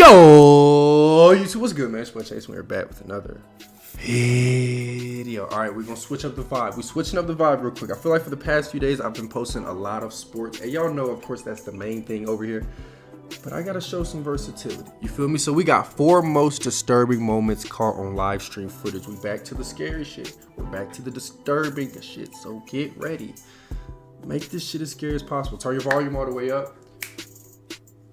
Yo, YouTube, what's good, man? It's Chase. We're back with another video. All right, we're gonna switch up the vibe. We're switching up the vibe real quick. I feel like for the past few days, I've been posting a lot of sports, and y'all know, of course, that's the main thing over here. But I gotta show some versatility. You feel me? So we got 4 most disturbing moments caught on live stream footage. We back to the scary shit. We're back to the disturbing shit. So get ready. Make this shit as scary as possible. Turn your volume all the way up.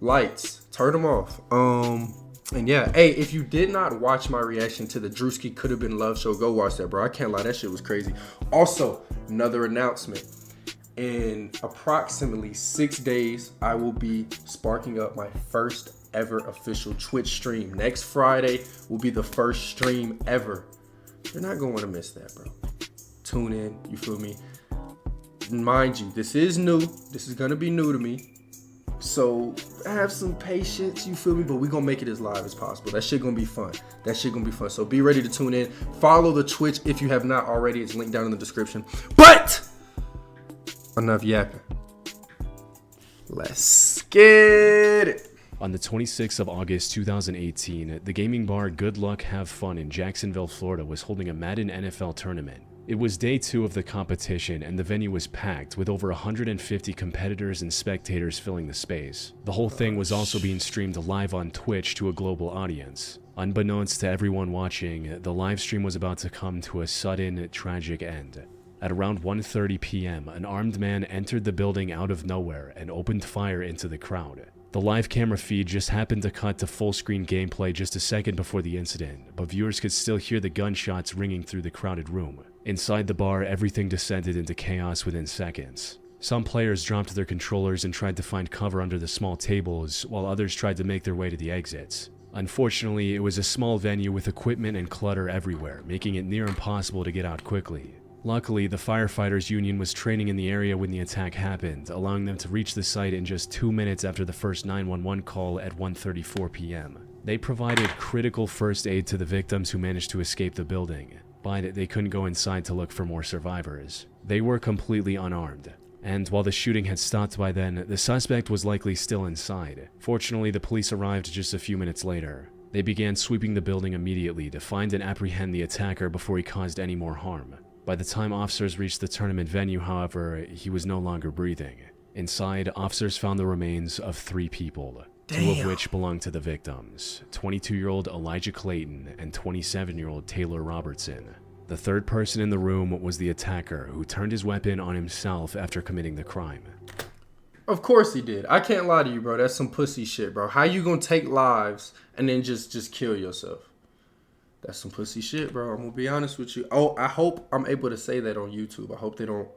Lights, turn them off. And yeah, hey, if you did not watch my reaction to the Drewski Could Have Been Love show, go watch that, bro. I can't lie, that shit was crazy. Also, another announcement. In approximately 6 days, I will be sparking up my first ever official Twitch stream. Next Friday will be the first stream ever. You're not gonna want to miss that, bro. Tune in, you feel me? Mind you, this is new. This is gonna be new to me. So have some patience, you feel me? But we're gonna make it as live as possible. That shit gonna be fun. So be ready to tune in. Follow the Twitch if you have not already. It's linked down in the description. But enough yapping. Let's get it. On the 26th of August 2018, the gaming bar Good Luck Have Fun in Jacksonville, Florida was holding a Madden NFL tournament. It was day 2 of the competition, and the venue was packed with over 150 competitors and spectators filling the space. The whole thing was also being streamed live on Twitch to a global audience. Unbeknownst to everyone watching, the live stream was about to come to a sudden, tragic end. At around 1:30 p.m., an armed man entered the building out of nowhere and opened fire into the crowd. The live camera feed just happened to cut to full-screen gameplay just a second before the incident, but viewers could still hear the gunshots ringing through the crowded room. Inside the bar, everything descended into chaos within seconds. Some players dropped their controllers and tried to find cover under the small tables, while others tried to make their way to the exits. Unfortunately, it was a small venue with equipment and clutter everywhere, making it near impossible to get out quickly. Luckily, the firefighters union was training in the area when the attack happened, allowing them to reach the site in just 2 minutes after the first 911 call at 1:34 p.m. They provided critical first aid to the victims who managed to escape the building, but they couldn't go inside to look for more survivors. They were completely unarmed, and while the shooting had stopped by then, the suspect was likely still inside. Fortunately, the police arrived just a few minutes later. They began sweeping the building immediately to find and apprehend the attacker before he caused any more harm. By the time officers reached the tournament venue, however, he was no longer breathing. Inside, officers found the remains of 3 people, 2 of which belonged to the victims, 22-year-old Elijah Clayton and 27-year-old Taylor Robertson. The third person in the room was the attacker, who turned his weapon on himself after committing the crime. Of course he did. I can't lie to you, bro. That's some pussy shit, bro. How you gonna take lives and then just kill yourself? That's some pussy shit, bro. I'm gonna be honest with you. Oh, I hope I'm able to say that on YouTube. I hope they don't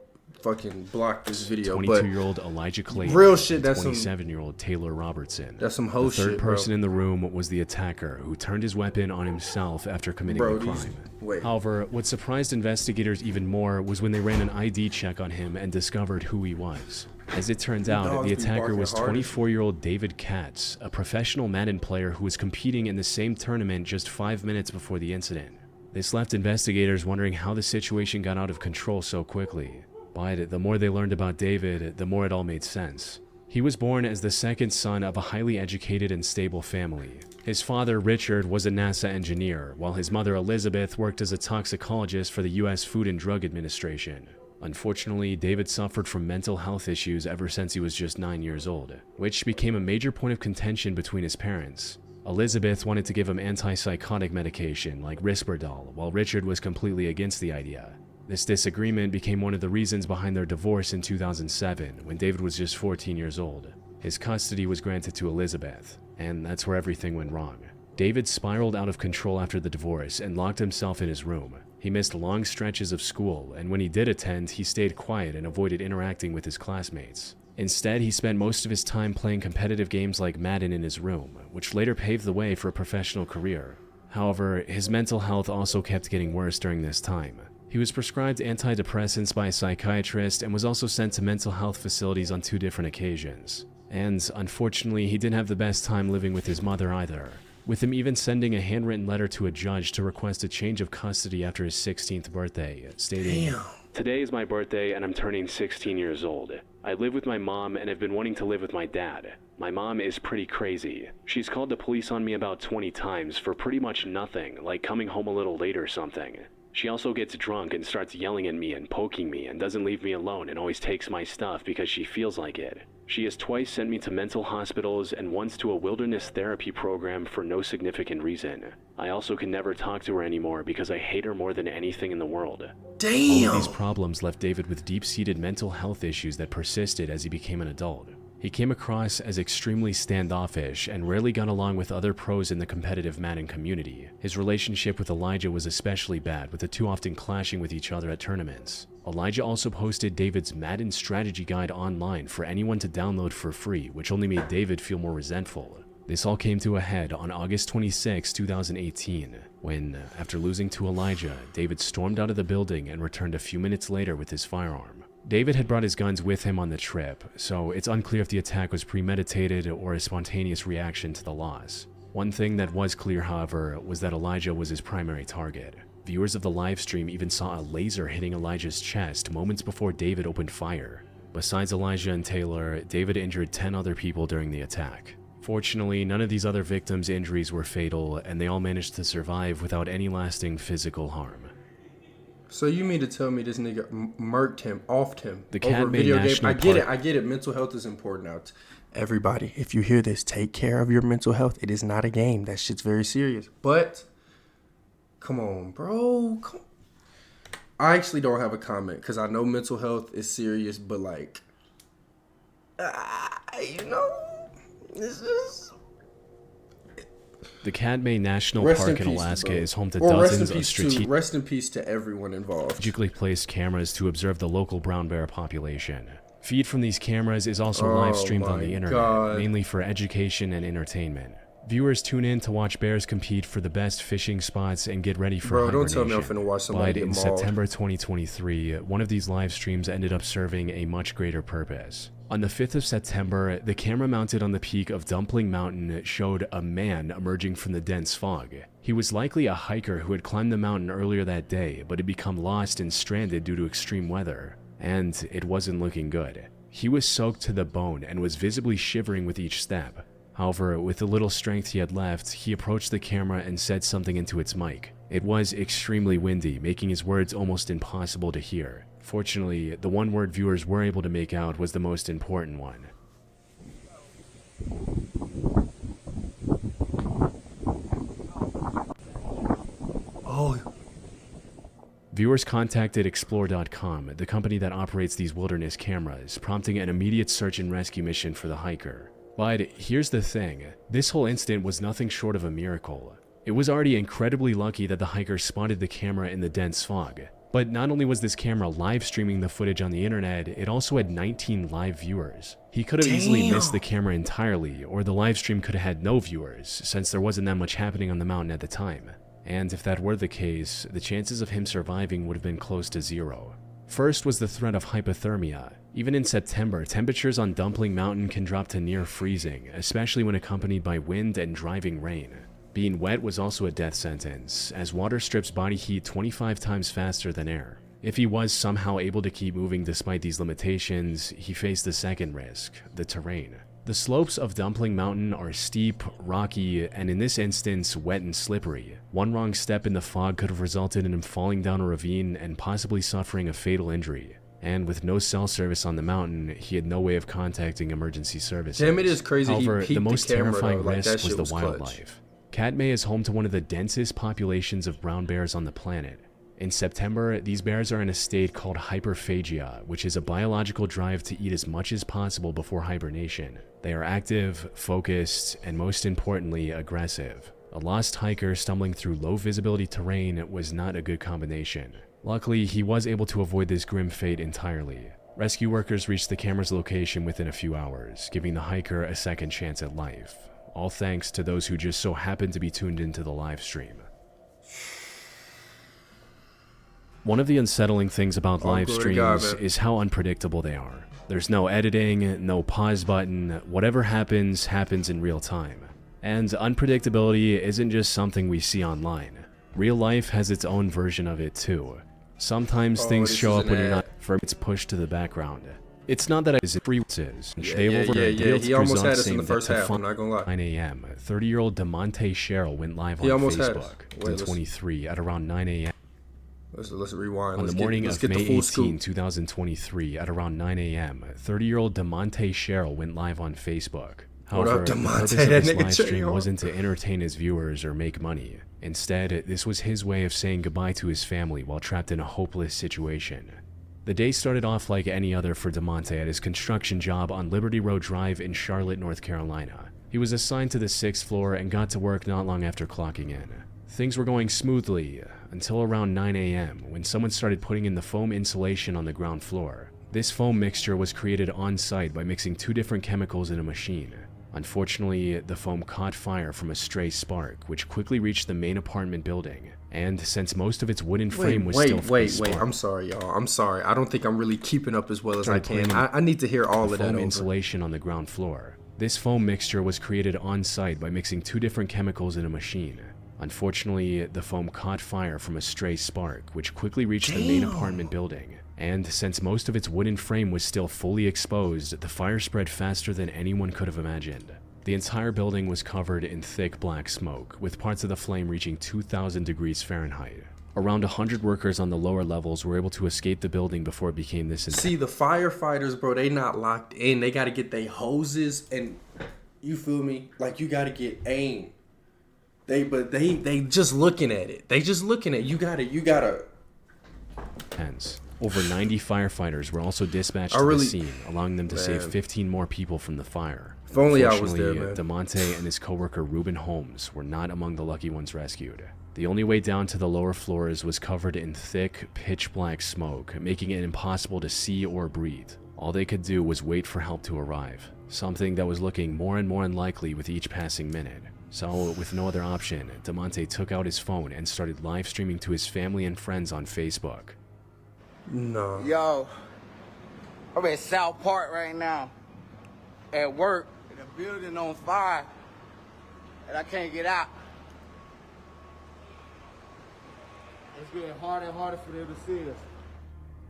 fucking block this video. 22-year-old Elijah Clayton, real shit. That's 27-year-old Taylor Robertson. That's some hoe shit, bro. The third person in the room was the attacker, who turned his weapon on himself after committing the crime. However, what surprised investigators even more was when they ran an ID check on him and discovered who he was. As it turns out, the attacker was 24-year-old David Katz, a professional Madden player who was competing in the same tournament just 5 minutes before the incident. This left investigators wondering how the situation got out of control so quickly. But the more they learned about David, the more it all made sense. He was born as the second son of a highly educated and stable family. His father, Richard, was a NASA engineer, while his mother, Elizabeth, worked as a toxicologist for the U.S. Food and Drug Administration. Unfortunately, David suffered from mental health issues ever since he was just 9 years old, which became a major point of contention between his parents. Elizabeth wanted to give him antipsychotic medication like Risperdal, while Richard was completely against the idea. This disagreement became one of the reasons behind their divorce in 2007, when David was just 14 years old. His custody was granted to Elizabeth, and that's where everything went wrong. David spiraled out of control after the divorce and locked himself in his room. He missed long stretches of school, and when he did attend, he stayed quiet and avoided interacting with his classmates. Instead, he spent most of his time playing competitive games like Madden in his room, which later paved the way for a professional career. However, his mental health also kept getting worse during this time. He was prescribed antidepressants by a psychiatrist and was also sent to mental health facilities on 2 different occasions. And unfortunately, he didn't have the best time living with his mother either, with him even sending a handwritten letter to a judge to request a change of custody after his 16th birthday, stating, Today is my birthday and I'm turning 16 years old. I live with my mom and have been wanting to live with my dad. My mom is pretty crazy. She's called the police on me about 20 times for pretty much nothing, like coming home a little late or something. She also gets drunk and starts yelling at me and poking me and doesn't leave me alone and always takes my stuff because she feels like it. She has twice sent me to mental hospitals and once to a wilderness therapy program for no significant reason. I also can never talk to her anymore because I hate her more than anything in the world. Damn! All of these problems left David with deep-seated mental health issues that persisted as he became an adult. He came across as extremely standoffish and rarely got along with other pros in the competitive Madden community. His relationship with Elijah was especially bad, with the two often clashing with each other at tournaments. Elijah also posted David's Madden strategy guide online for anyone to download for free, which only made David feel more resentful. This all came to a head on August 26, 2018, when, after losing to Elijah, David stormed out of the building and returned a few minutes later with his firearm. David had brought his guns with him on the trip, so it's unclear if the attack was premeditated or a spontaneous reaction to the loss. One thing that was clear, however, was that Elijah was his primary target. Viewers of the live stream even saw a laser hitting Elijah's chest moments before David opened fire. Besides Elijah and Taylor, David injured 10 other people during the attack. Fortunately, none of these other victims' injuries were fatal, and they all managed to survive without any lasting physical harm. So you mean to tell me this nigga murked him, offed him The over Cat video made game? I get it. Mental health is important now. Everybody, if you hear this, take care of your mental health. It is not a game. That shit's very serious. But, come on, bro. I actually don't have a comment because I know mental health is serious, but like, it's just... The Katmai National Park in Alaska is home to dozens of strategically rest in peace to everyone involved. Placed cameras to observe the local brown bear population. Feed from these cameras is also live streamed on the internet, mainly for education and entertainment. Viewers tune in to watch bears compete for the best fishing spots and get ready for hibernation. Don't tell me I'm finna watch somebody get mauled. But in September 2023, one of these live streams ended up serving a much greater purpose. On the 5th of September, the camera mounted on the peak of Dumpling Mountain showed a man emerging from the dense fog. He was likely a hiker who had climbed the mountain earlier that day, but had become lost and stranded due to extreme weather. And it wasn't looking good. He was soaked to the bone and was visibly shivering with each step. However, with the little strength he had left, he approached the camera and said something into its mic. It was extremely windy, making his words almost impossible to hear. Fortunately, the one word viewers were able to make out was the most important one. Viewers contacted Explore.com, the company that operates these wilderness cameras, prompting an immediate search and rescue mission for the hiker. But here's the thing, this whole incident was nothing short of a miracle. It was already incredibly lucky that the hiker spotted the camera in the dense fog. But not only was this camera live streaming the footage on the internet, it also had 19 live viewers. He could have easily missed the camera entirely, or the live stream could have had no viewers, since there wasn't that much happening on the mountain at the time. And if that were the case, the chances of him surviving would have been close to zero. First was the threat of hypothermia. Even in September, temperatures on Dumpling Mountain can drop to near freezing, especially when accompanied by wind and driving rain. Being wet was also a death sentence, as water strips body heat 25 times faster than air. If he was somehow able to keep moving despite these limitations, he faced the second risk, the terrain. The slopes of Dumpling Mountain are steep, rocky, and in this instance, wet and slippery. One wrong step in the fog could have resulted in him falling down a ravine and possibly suffering a fatal injury. And with no cell service on the mountain, he had no way of contacting emergency services. Damn, it is crazy. However, the most terrifying risk was the was wildlife. Katmai is home to one of the densest populations of brown bears on the planet. In September, these bears are in a state called hyperphagia, which is a biological drive to eat as much as possible before hibernation. They are active, focused, and most importantly, aggressive. A lost hiker stumbling through low visibility terrain was not a good combination. Luckily, he was able to avoid this grim fate entirely. Rescue workers reached the camera's location within a few hours, giving the hiker a second chance at life. All thanks to those who just so happened to be tuned into the live stream. One of the unsettling things about live streams is how unpredictable they are. There's no editing, no pause button, whatever happens, happens in real time. And unpredictability isn't just something we see online. Real life has its own version of it too. Sometimes Oh, things this show is up an when you're ad. not for it's pushed to the background. It's not that it is free is. Yeah. He almost had us in the first half. I'm not gonna lie. 9 a.m. 30-year-old DeMonte Sherrill went live He on almost had us. Facebook Wait, in 23 at around 9 a.m. Let's rewind. On the morning of May 18, 2023 at around 9 a.m., 30-year-old DeMonte Sherrill went live on Facebook. However, the purpose of his live stream wasn't to entertain his viewers or make money. Instead, this was his way of saying goodbye to his family while trapped in a hopeless situation. The day started off like any other for DeMonte at his construction job on Liberty Road Drive in Charlotte, North Carolina. He was assigned to the 6th floor and got to work not long after clocking in. Things were going smoothly until around 9 a.m. when someone started putting in the foam insulation on the ground floor. This foam mixture was created on-site by mixing 2 different chemicals in a machine. Unfortunately, the foam caught fire from a stray spark, which quickly reached the main apartment building. And since most of its wooden frame was still Wait. I'm sorry, y'all. I'm sorry. I don't think I'm really keeping up as well as I can. I need to hear all of that over. Foam insulation on the ground floor. This foam mixture was created on-site by mixing 2 different chemicals in a machine. Unfortunately, the foam caught fire from a stray spark, which quickly reached the main apartment building. And since most of its wooden frame was still fully exposed, the fire spread faster than anyone could have imagined. The entire building was covered in thick black smoke, with parts of the flame reaching 2,000 degrees Fahrenheit. Around 100 workers on the lower levels were able to escape the building before it became this intense. See, the firefighters, bro, they not locked in. They got to get their hoses and, you feel me? Like, you got to get aim. They just looking at it. They just looking at it. You gotta. Hence, over 90 firefighters were also dispatched to the scene, allowing them to save 15 more people from the fire. If only I was there, man. DeMonte and his coworker Ruben Holmes were not among the lucky ones rescued. The only way down to the lower floors was covered in thick, pitch-black smoke, making it impossible to see or breathe. All they could do was wait for help to arrive, something that was looking more and more unlikely with each passing minute. So, with no other option, DeMonte took out his phone and started live streaming to his family and friends on Facebook. No. Yo, I'm at South Park right now, at work, and the building on fire, and I can't get out. It's getting harder and harder for them to see us.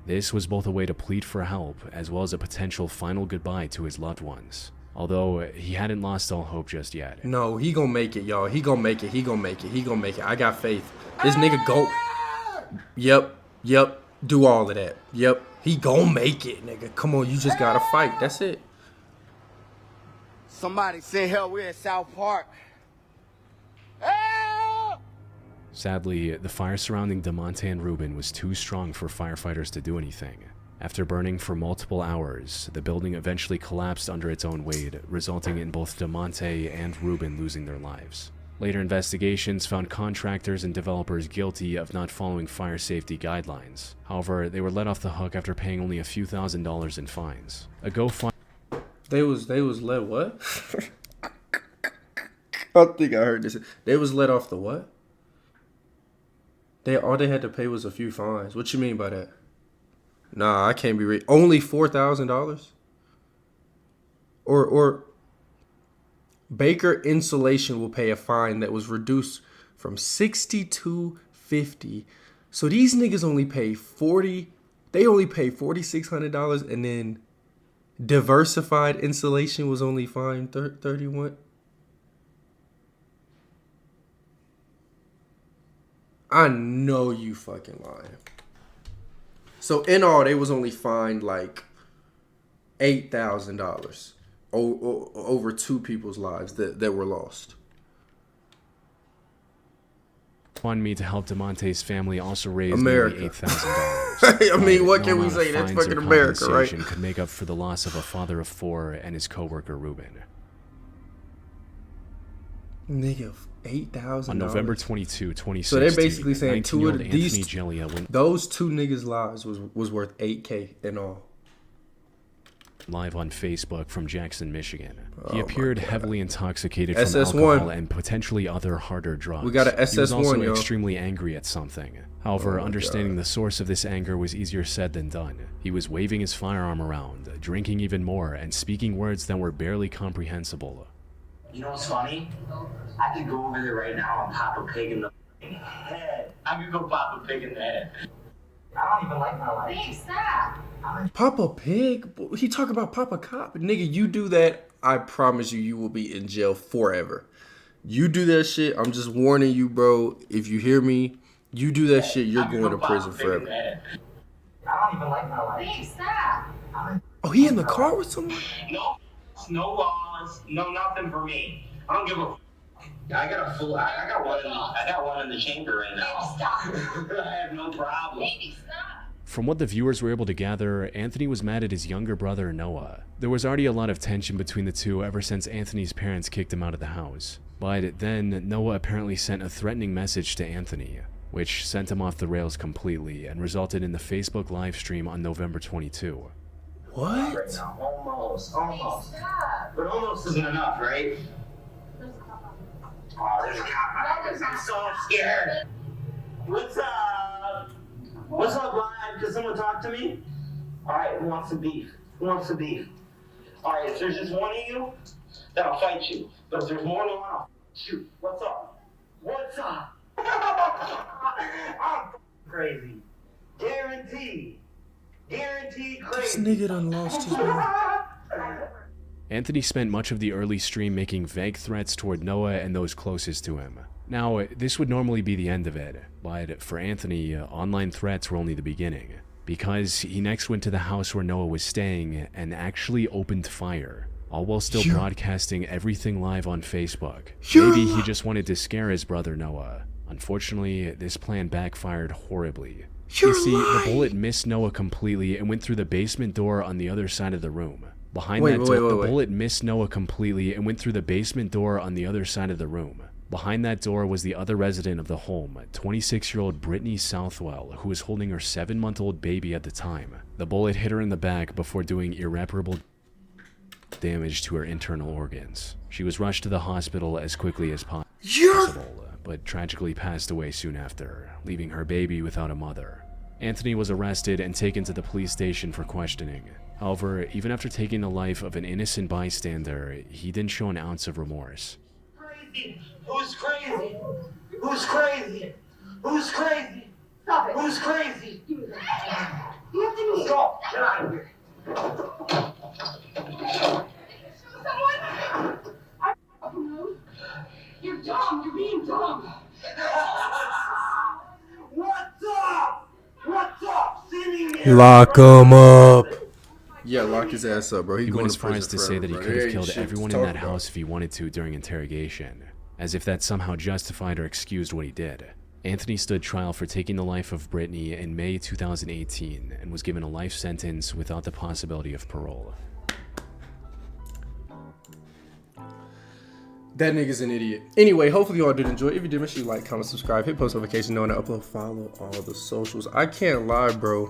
This was both a way to plead for help, as well as a potential final goodbye to his loved ones. Although, he hadn't lost all hope just yet. No, he gonna make it, y'all. He gonna make it. I got faith. This nigga go. Yep. Do all of that. Yep. He gonna make it, nigga. Come on, you just gotta fight. That's it. Somebody send help. We're at South Park. Help! Sadly, the fire surrounding DeMonte and Ruben was too strong for firefighters to do anything. After burning for multiple hours, the building eventually collapsed under its own weight, resulting in both DeMonte and Ruben losing their lives. Later investigations found contractors and developers guilty of not following fire safety guidelines. However, they were let off the hook after paying only a few $1,000s in fines. A GoFundMe. They was let what? I think I heard this. They was let off the what? All they had to pay was a few fines. What you mean by that? Nah, I can't be only $4,000? Or Baker Insulation will pay a fine that was reduced from $60 to $50. So these niggas only pay $40. They only pay $4,600, and then Diversified Insulation was only fined $31. I know you fucking lying. So in all, they was only fined like $8,000 over 2 people's lives that were lost. Me to help DeMonte's family also raised America. nearly $8,000. I mean, what can we amount of say? That's fines or fucking America, right? compensation could make up for the loss of a father of 4 and his coworker Ruben. Nigga, $8,000. On November 22, 2016, so they're basically saying 2 of these, those 2 niggas' lives was worth $8K in all. Live on Facebook from Jackson, Michigan. He appeared heavily intoxicated from SS1. alcohol and potentially other harder drugs. We got a SS1, He was also yo. extremely angry at something. However, understanding the source of this anger was easier said than done. He was waving his firearm around, drinking even more, and speaking words that were barely comprehensible. You know what's funny? I could go over there right now and pop a pig in the head. I could go pop a pig in the head. I don't even like my life. Babe, stop. Papa Pig? He talk about Papa Cop. Nigga, you do that, I promise you, you will be in jail forever. You do that shit, I'm just warning you, bro. If you hear me, you do that shit, you're going to prison forever. I don't even like my life. Babe, stop. Oh, he in the car with someone? No laws, no nothing for me. I don't give a. I got one in the chamber right now. Baby, stop. I have no problem. Baby, stop. From what the viewers were able to gather, Anthony was mad at his younger brother, Noah. There was already a lot of tension between the two ever since Anthony's parents kicked him out of the house. But then, Noah apparently sent a threatening message to Anthony, which sent him off the rails completely and resulted in the Facebook live stream on November 22. What? Right now, almost. Stop. But almost isn't enough, right? Oh, there's a cop. I'm so scared. What's up? What's up, Live? Can someone talk to me? All right, who wants some beef? Who wants some beef? All right, if there's just one of you, then I'll fight you. But if there's more than one, I'll shoot. What's up? What's up? I'm crazy. Guaranteed. Guaranteed This crazy. nigga done lost his mind. Anthony spent much of the early stream making vague threats toward Noah and those closest to him. Now, this would normally be the end of it, but for Anthony, online threats were only the beginning, because he next went to the house where Noah was staying and actually opened fire, all while still broadcasting everything live on Facebook. Maybe he just wanted to scare his brother Noah. Unfortunately, this plan backfired horribly. You see, the bullet missed Noah completely and went through the basement door on the other side of the room. Behind that door, the bullet missed Noah completely and went through the basement door on the other side of the room. Behind that door was the other resident of the home, 26-year-old Brittany Southwell, who was holding her 7-month-old baby at the time. The bullet hit her in the back before doing irreparable damage to her internal organs. She was rushed to the hospital as quickly as possible, but tragically passed away soon after, leaving her baby without a mother. Anthony was arrested and taken to the police station for questioning. However, even after taking the life of an innocent bystander, he didn't show an ounce of remorse. Crazy. Who's crazy? Who's crazy? Who's crazy? Stop it. Who's crazy? You have to move. Go. Get out of here. Someone? You're dumb. You're being dumb. What's up? What's up? Sitting here. Lock him up. Yeah, lock his ass up, bro. He going went to as far as prison to say that he forever, could bro. have killed Shit everyone to in talk that about. house if he wanted to during interrogation, as if that somehow justified or excused what he did. Anthony stood trial for taking the life of Brittany in May 2018 and was given a life sentence without the possibility of parole. That nigga's an idiot. Anyway, hopefully you all did enjoy. If you did, make sure you like, comment, subscribe, hit post notification, know when I upload, follow all the socials. I can't lie, bro.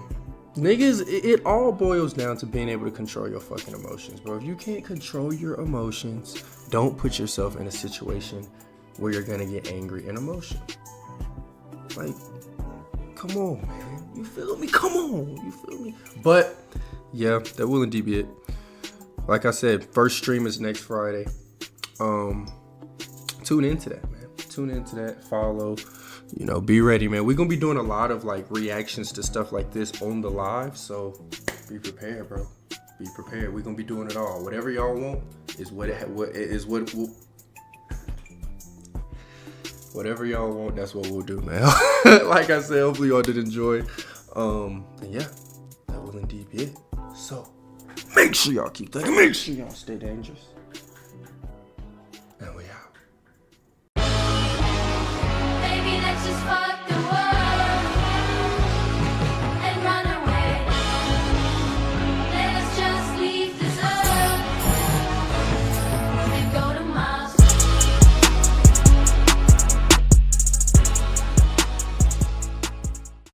Niggas, it all boils down to being able to control your fucking emotions, bro. If you can't control your emotions, don't put yourself in a situation where you're gonna get angry and emotional. Like, come on, man. You feel me? Come on. You feel me? But, yeah, that will indeed be it. Like I said, first stream is next Friday. Tune into that, man. Tune into that. Follow. You know, be ready, man. We're gonna be doing a lot of like reactions to stuff like this on the live, so be prepared, bro. Be prepared. We're gonna be doing it all. Whatever y'all want is whatever y'all want. That's what we'll do, man. Like I said, hopefully y'all did enjoy. And yeah, that will indeed be it. So make sure y'all keep that. Make sure y'all stay dangerous.